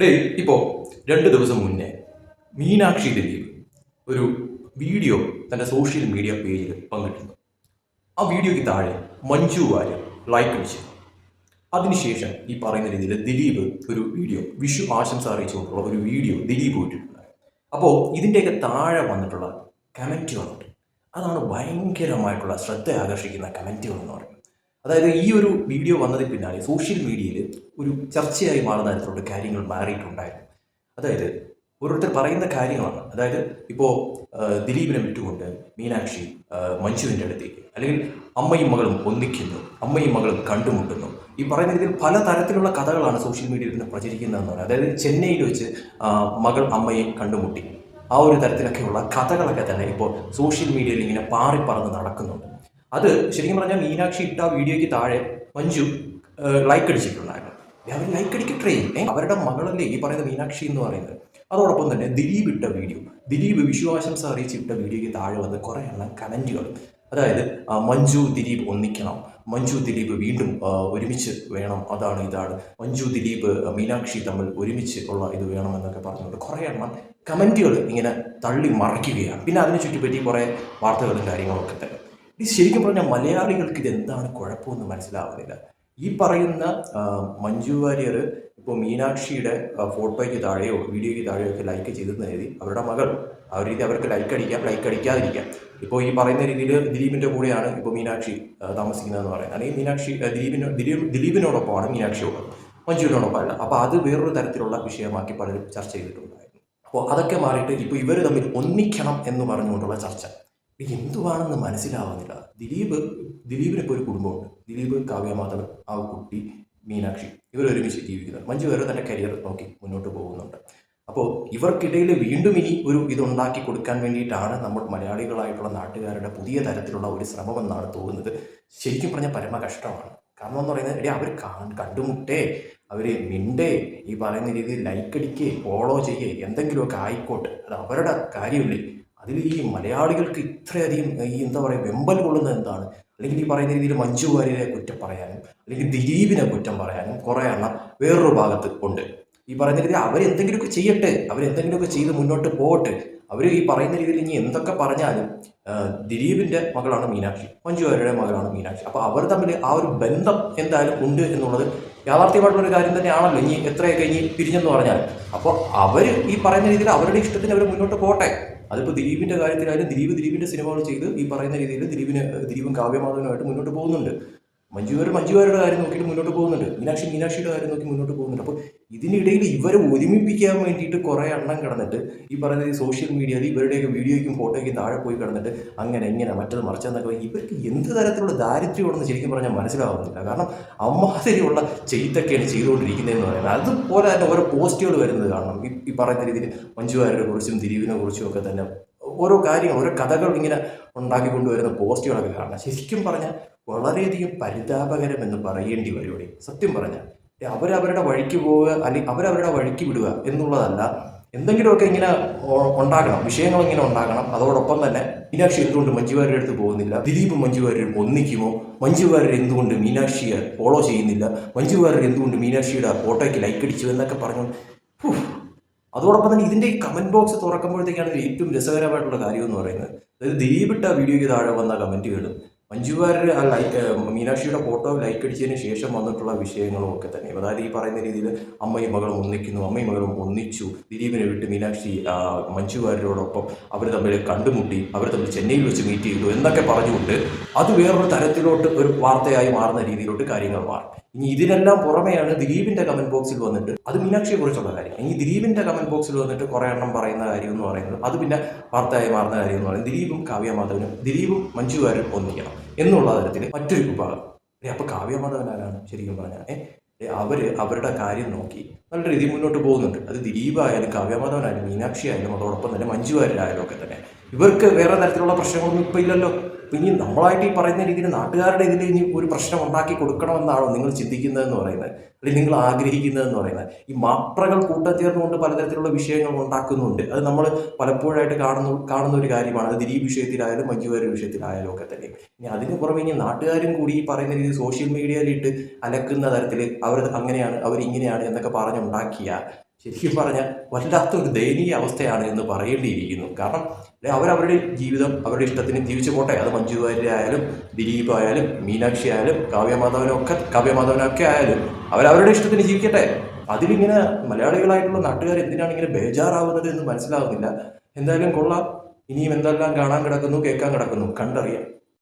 ഇപ്പോൾ 2 ദിവസം മുന്നേ മീനാക്ഷി ദിലീപ് ഒരു വീഡിയോ തൻ്റെ സോഷ്യൽ മീഡിയ പേജിൽ പങ്കിട്ടിരുന്നു. ആ വീഡിയോയ്ക്ക് താഴെ മഞ്ജു വാര്യർ ലൈക്ക് അടിച്ചു. അതിനുശേഷം ഈ പറയുന്ന രീതിയിൽ ദിലീപ് ഒരു വീഡിയോ വിഷു ആശംസ അറിയിച്ചുകൊണ്ടുള്ള ഒരു വീഡിയോ ദിലീപ് ഇട്ടിട്ടുണ്ടായിരുന്നു. അപ്പോൾ ഇതിൻ്റെയൊക്കെ താഴെ വന്നിട്ടുള്ള കമൻറ്റുകളുണ്ട്. അതാണ് ഭയങ്കരമായിട്ടുള്ള ശ്രദ്ധ ആകർഷിക്കുന്ന കമൻറ്റുകൾ എന്ന് പറയുന്നത്. അതായത് ഈ ഒരു വീഡിയോ വന്നതിന് പിന്നാലെ സോഷ്യൽ മീഡിയയിൽ ഒരു ചർച്ചയായി മാറുന്ന തരത്തിലുള്ള കാര്യങ്ങൾ മാറിയിട്ടുണ്ടായിരുന്നു. അതായത് ഓരോരുത്തർ പറയുന്ന കാര്യങ്ങളാണ്. അതായത് ഇപ്പോൾ ദിലീപിനെ വിട്ടുകൊണ്ട് മീനാക്ഷി മഞ്ജുവിൻ്റെ അടുത്തേക്ക്, അല്ലെങ്കിൽ അമ്മയും മകളും ഒന്നിക്കുന്നു, അമ്മയും മകളും കണ്ടുമുട്ടുന്നു, ഈ പറയുന്ന രീതിയിൽ പല തരത്തിലുള്ള കഥകളാണ് സോഷ്യൽ മീഡിയയിൽ നിന്ന് പ്രചരിക്കുന്നതെന്ന് പറയുന്നത്. അതായത് ചെന്നൈയിൽ വെച്ച് മകൾ അമ്മയെ കണ്ടുമുട്ടി, ആ ഒരു തരത്തിലൊക്കെയുള്ള കഥകളൊക്കെ തന്നെ ഇപ്പോൾ സോഷ്യൽ മീഡിയയിൽ ഇങ്ങനെ പാറിപ്പറന്ന് നടക്കുന്നുണ്ട്. അത് ശരിക്കും പറഞ്ഞാൽ മീനാക്ഷി ഇട്ട വീഡിയോയ്ക്ക് താഴെ മഞ്ജു ലൈക്ക് അടിച്ചിട്ടുണ്ടായിരുന്നു. അവർ ലൈക്ക് അടിക്കട്ടെ, അവരുടെ മകളല്ലേ ഈ പറയുന്ന മീനാക്ഷി എന്ന് പറയുന്നത്. അതോടൊപ്പം തന്നെ ദിലീപ് ഇട്ട വീഡിയോ, ദിലീപ് വിഷുവാശംസ അറിയിച്ചിട്ട വീഡിയോയ്ക്ക് താഴെ വന്ന് കുറേ എണ്ണം കമൻറ്റുകൾ. അതായത് മഞ്ജു ദിലീപ് ഒന്നിക്കണം, മഞ്ജു ദിലീപ് വീണ്ടും ഒരുമിച്ച് വേണം, അതാണ് ഇതാണ്, മഞ്ജു ദിലീപ് മീനാക്ഷി തമ്മിൽ ഒരുമിച്ച് ഉള്ള ഇത് വേണമെന്നൊക്കെ പറഞ്ഞുകൊണ്ട് കുറേ എണ്ണം കമൻറ്റുകൾ ഇങ്ങനെ തള്ളി മറിക്കുകയാണ്. പിന്നെ അതിനെ ചുറ്റിപ്പറ്റി കുറേ വാർത്തകളും കാര്യങ്ങളൊക്കെ തന്നെ. ഇത് ശരിക്കും പറഞ്ഞാൽ മലയാളികൾക്ക് ഇതെന്താണ് കുഴപ്പമെന്ന് മനസ്സിലാവുന്നില്ല. ഈ പറയുന്ന മഞ്ജു വാര്യർ ഇപ്പോൾ മീനാക്ഷിയുടെ ഫോട്ടോയ്ക്ക് താഴെയോ വീഡിയോയ്ക്ക് താഴെയോ ഒക്കെ ലൈക്ക് ചെയ്തെന്ന് കരുതി അവരുടെ മകൾ ആ ഒരു രീതി അവർക്ക് ലൈക്ക് അടിക്കാം, ലൈക്ക് അടിക്കാതിരിക്കാം. ഇപ്പോൾ ഈ പറയുന്ന രീതിയിൽ ദിലീപിൻ്റെ കൂടെയാണ് ഇപ്പോൾ മീനാക്ഷി താമസിക്കുന്നതെന്ന് പറയുന്നത്. അല്ലെങ്കിൽ മീനാക്ഷി ദിലീപിനോടൊപ്പമാണ് മീനാക്ഷി ഉള്ളത്, മഞ്ജുവിനോടൊപ്പം അല്ല. അപ്പോൾ അത് വേറൊരു തരത്തിലുള്ള വിഷയമാക്കി പലരും ചർച്ച ചെയ്തിട്ടുണ്ടായിരുന്നു. അപ്പോൾ അതൊക്കെ മാറിയിട്ട് ഇപ്പോൾ ഇവർ തമ്മിൽ ഒന്നിക്കണം എന്ന് പറഞ്ഞുകൊണ്ടുള്ള ചർച്ച എന്തുവാണെന്ന് മനസ്സിലാവുന്നില്ല. ദിലീപിനിപ്പോൾ ഒരു കുടുംബമുണ്ട്. ദിലീപ്, കാവ്യമാധവൻ, ആ കുട്ടി, മീനാക്ഷി, ഇവർ ഒരുമിച്ച് ജീവിക്കുന്നുണ്ട്. മഞ്ജു വേറെ തന്നെ കരിയർ നോക്കി മുന്നോട്ട് പോകുന്നുണ്ട്. അപ്പോൾ ഇവർക്കിടയിൽ വീണ്ടും ഇനി ഒരു ഇതുണ്ടാക്കി കൊടുക്കാൻ വേണ്ടിയിട്ടാണ് നമ്മൾ മലയാളികളായിട്ടുള്ള നാട്ടുകാരുടെ പുതിയ തരത്തിലുള്ള ഒരു ശ്രമമെന്നാണ് തോന്നുന്നത്. ശരിക്കും പറഞ്ഞാൽ പരമ കഷ്ടമാണ്. കാരണം എന്ന് പറയുന്നത് അവർ കണ്ടുമുട്ടേ, അവർ മിണ്ടേ, ഈ പറയുന്ന രീതിയിൽ ലൈക്ക് അടിക്കേ, ഫോളോ ചെയ്യേ, എന്തെങ്കിലുമൊക്കെ ആയിക്കോട്ടെ, അത് അവരുടെ കാര്യമില്ലേ. അതിൽ ഈ മലയാളികൾക്ക് ഇത്രയധികം ഈ എന്താ പറയുക വെമ്പൽ കൊള്ളുന്നത് എന്താണ്? അല്ലെങ്കിൽ ഈ പറയുന്ന രീതിയിൽ മഞ്ജു വാര്യരെ കുറ്റം പറയാനും, അല്ലെങ്കിൽ ദിലീപിനെ കുറ്റം പറയാനും കുറേ എണ്ണം വേറൊരു ഭാഗത്ത് ഉണ്ട്. ഈ പറയുന്ന രീതിയിൽ അവരെന്തെങ്കിലുമൊക്കെ ചെയ്യട്ടെ, അവരെന്തെങ്കിലുമൊക്കെ ചെയ്ത് മുന്നോട്ട് പോകട്ടെ. അവർ ഈ പറയുന്ന രീതിയിൽ ഇനി എന്തൊക്കെ പറഞ്ഞാലും ദിലീപിൻ്റെ മകളാണ് മീനാക്ഷി, മഞ്ജു വാര്യരുടെ മകളാണ് മീനാക്ഷി. അപ്പോൾ അവർ തമ്മിൽ ആ ഒരു ബന്ധം എന്തായാലും ഉണ്ട് എന്നുള്ളത് യാഥാർത്ഥ്യമായിട്ടുള്ളൊരു കാര്യം തന്നെയാണല്ലോ. ഇനി എത്രയൊക്കെ ഇനി പിരിഞ്ഞെന്ന് പറഞ്ഞാൽ, അപ്പോൾ അവർ ഈ പറയുന്ന രീതിയിൽ അവരുടെ ഇഷ്ടത്തിന് അവർ മുന്നോട്ട് പോകട്ടെ. അതിപ്പോൾ ദിലീപിൻ്റെ കാര്യത്തിലായാലും ദിലീപിൻ്റെ സിനിമകൾ ചെയ്ത് ഈ പറയുന്ന രീതിയിൽ ദിലീപും കാവ്യമാധവനുമായിട്ട് മുന്നോട്ട് പോകുന്നുണ്ട്. മഞ്ജുവാരുടെ കാര്യം നോക്കിയിട്ട് മുന്നോട്ട് പോകുന്നുണ്ട്. മീനാക്ഷിയുടെ കാര്യം നോക്കി മുന്നോട്ട് പോകുന്നുണ്ട്. അപ്പോൾ ഇതിനിടയിൽ ഇവരെ ഒരുമിപ്പിക്കാൻ വേണ്ടിയിട്ട് കുറേ എണ്ണം കിടന്നിട്ട് ഈ പറയുന്നത് സോഷ്യൽ മീഡിയയിൽ ഇവരുടെയൊക്കെ വീഡിയോയ്ക്കും ഫോട്ടോയ്ക്കും താഴെ പോയി കിടന്നിട്ട് അങ്ങനെ ഇങ്ങനെ മറ്റത് മറിച്ചെന്നൊക്കെ ഇവർക്ക് എന്ത് തരത്തിലുള്ള ദാരിദ്ര്യമാണെന്ന് ശരിക്കും പറഞ്ഞാൽ മനസ്സിലാവുന്നില്ല. കാരണം അമ്മാതിരിയുള്ള ചെയ്തൊക്കെയാണ് ചെയ്തുകൊണ്ടിരിക്കുന്നതെന്ന് പറയുന്നത്. അതുപോലെ തന്നെ ഓരോ പോസ്റ്റുകൾ വരുന്നത് കാണണം. ഈ പറയുന്ന രീതിയിൽ മഞ്ജുവാരുടെ കുറിച്ചും ദിലീപിനെ കുറിച്ചും ഒക്കെ തന്നെ ഓരോ കാര്യങ്ങൾ, ഓരോ കഥകൾ ഇങ്ങനെ ഉണ്ടാക്കിക്കൊണ്ടുവരുന്ന പോസ്റ്റുകളൊക്കെ കാണണം. ശരിക്കും പറഞ്ഞാൽ വളരെയധികം പരിതാപകരം എന്ന് പറയേണ്ടി വരും. സത്യം പറഞ്ഞാൽ അവരവരുടെ വഴിക്ക് പോവുക, അല്ലെങ്കിൽ അവരവരുടെ വഴിക്ക് വിടുക എന്നുള്ളതല്ല, എന്തെങ്കിലുമൊക്കെ ഇങ്ങനെ ഉണ്ടാകണം, വിഷയങ്ങൾ ഇങ്ങനെ ഉണ്ടാകണം. അതോടൊപ്പം തന്നെ മീനാക്ഷി എന്തുകൊണ്ട് മഞ്ജു വാര്യരുടെ അടുത്ത് പോകുന്നില്ല, ദിലീപ് മഞ്ജു വാര്യർ ഒന്നിക്കുമോ, മഞ്ജു വാര്യർ എന്തുകൊണ്ട് മീനാക്ഷിയെ ഫോളോ ചെയ്യുന്നില്ല, മഞ്ജു വാര്യർ എന്തുകൊണ്ട് മീനാക്ഷിയുടെ ഫോട്ടോയ്ക്ക് ലൈക്ക് അടിച്ചു എന്നൊക്കെ പറഞ്ഞു. അതോടൊപ്പം തന്നെ ഇതിൻ്റെ ഈ കമൻറ്റ് ബോക്സ് തുറക്കുമ്പോഴത്തേക്കാണ് ഏറ്റവും രസകരമായിട്ടുള്ള കാര്യം എന്ന് പറയുന്നത്. അതായത് ദിലീപ് ഇട്ട വീഡിയോയ്ക്ക് താഴെ വന്ന കമൻറ്റുകളും മഞ്ജു വാര്യർ ആ മീനാക്ഷിയുടെ ഫോട്ടോ ലൈക്ക് അടിച്ചതിന് ശേഷം വന്നിട്ടുള്ള വിഷയങ്ങളും ഒക്കെ തന്നെ. അതായത് ഈ പറയുന്ന രീതിയിൽ അമ്മയും മകളും ഒന്നിക്കുന്നു, അമ്മയും മകളും ഒന്നിച്ചു, ദിലീപിനെ വിട്ട് മീനാക്ഷി മഞ്ജു വാര്യരോടൊപ്പം അവർ തമ്മിൽ കണ്ടുമുട്ടി, അവർ തമ്മിൽ ചെന്നൈയിൽ വെച്ച് മീറ്റ് ചെയ്തു എന്നൊക്കെ പറഞ്ഞുകൊണ്ട് അത് വേറൊരു തരത്തിലോട്ട് ഒരു വാർത്തയായി മാറുന്ന രീതിയിലോട്ട് കാര്യങ്ങൾ മാറും. ഇനി ഇതിനെല്ലാം പുറമെയാണ് ദിലീപിൻ്റെ കമൻറ്റ് ബോക്സിൽ വന്നിട്ട് അത് മീനാക്ഷിയെ കുറിച്ചുള്ള കാര്യം. ഇനി ദിലീപിൻ്റെ കമൻറ്റ് ബോക്സിൽ വന്നിട്ട് കുറേ എണ്ണം പറയുന്ന കാര്യം എന്ന് പറയുന്നത് അത് പിന്നെ വാർത്തയായി മാറുന്ന കാര്യം എന്ന് പറയുന്നത് ദിലീപും കാവ്യമാധവനും, ദിലീപും മഞ്ജു വാര്യരും ഒന്നിക്കണം എന്നുള്ള തരത്തിൽ മറ്റൊരു വിഭാഗം. അപ്പോൾ കാവ്യമാധവൻ ആരാണ് ശരിക്കും പറഞ്ഞാൽ? അവരുടെ കാര്യം നോക്കി നല്ല രീതിയിൽ മുന്നോട്ട് പോകുന്നുണ്ട്. അത് ദിലീപായാലും കാവ്യമാധവനായാലും മീനാക്ഷി ആയാലും അതോടൊപ്പം തന്നെ മഞ്ജു വാര്യരായാലും ഒക്കെ തന്നെ ഇവർക്ക് വേറെ തരത്തിലുള്ള പ്രശ്നങ്ങളൊന്നും ഇപ്പോൾ ഇല്ലല്ലോ. ഇനി നമ്മളായിട്ട് ഈ പറയുന്ന രീതിയിൽ നാട്ടുകാരുടെ ഇതിൽ ഇനി ഒരു പ്രശ്നം ഉണ്ടാക്കി കൊടുക്കണമെന്നാണോ നിങ്ങൾ ചിന്തിക്കുന്നതെന്ന് പറയുന്നത്, അല്ലെങ്കിൽ നിങ്ങൾ ആഗ്രഹിക്കുന്നതെന്ന് പറയുന്നത്? ഈ മാപ്രകൾ കൂട്ടം ചേർന്നുകൊണ്ട് പലതരത്തിലുള്ള വിഷയങ്ങൾ ഉണ്ടാക്കുന്നുണ്ട്. അത് നമ്മൾ പലപ്പോഴായിട്ട് കാണുന്ന ഒരു കാര്യമാണ്. അത് ദിലീപ് വിഷയത്തിലായാലും മഞ്ജു വാര്യർ വിഷയത്തിലായാലും ഒക്കെ തന്നെ. ഇനി അതിന് പുറമെ ഇനി നാട്ടുകാരും കൂടി ഈ പറയുന്ന രീതിയിൽ സോഷ്യൽ മീഡിയയിലിട്ട് അലക്കുന്ന തരത്തിൽ അവർ അങ്ങനെയാണ്, അവർ ഇങ്ങനെയാണ് എന്നൊക്കെ പറഞ്ഞുണ്ടാക്കിയ ശരിക്കും പറഞ്ഞാൽ വല്ലാത്തൊരു ദയനീയ അവസ്ഥയാണ് എന്ന് പറയേണ്ടിയിരിക്കുന്നു. കാരണം അവരവരുടെ ജീവിതം അവരുടെ ഇഷ്ടത്തിന് ജീവിച്ചു പോട്ടെ. അത് മഞ്ജു വാര്യർ ആയാലും ദിലീപ് ആയാലും മീനാക്ഷി ആയാലും കാവ്യമാധവനൊക്കെ ആയാലും അവരവരുടെ ഇഷ്ടത്തിന് ജീവിക്കട്ടെ. അതിലിങ്ങനെ മലയാളികളായിട്ടുള്ള നാട്ടുകാർ എന്തിനാണ് ഇങ്ങനെ ബേജാറാവുന്നത് എന്ന് മനസ്സിലാവുന്നില്ല. എന്തായാലും കൊള്ളാം. ഇനിയും എന്തെല്ലാം കാണാൻ കിടക്കുന്നു, കേൾക്കാൻ കിടക്കുന്നു, കണ്ടറിയാം.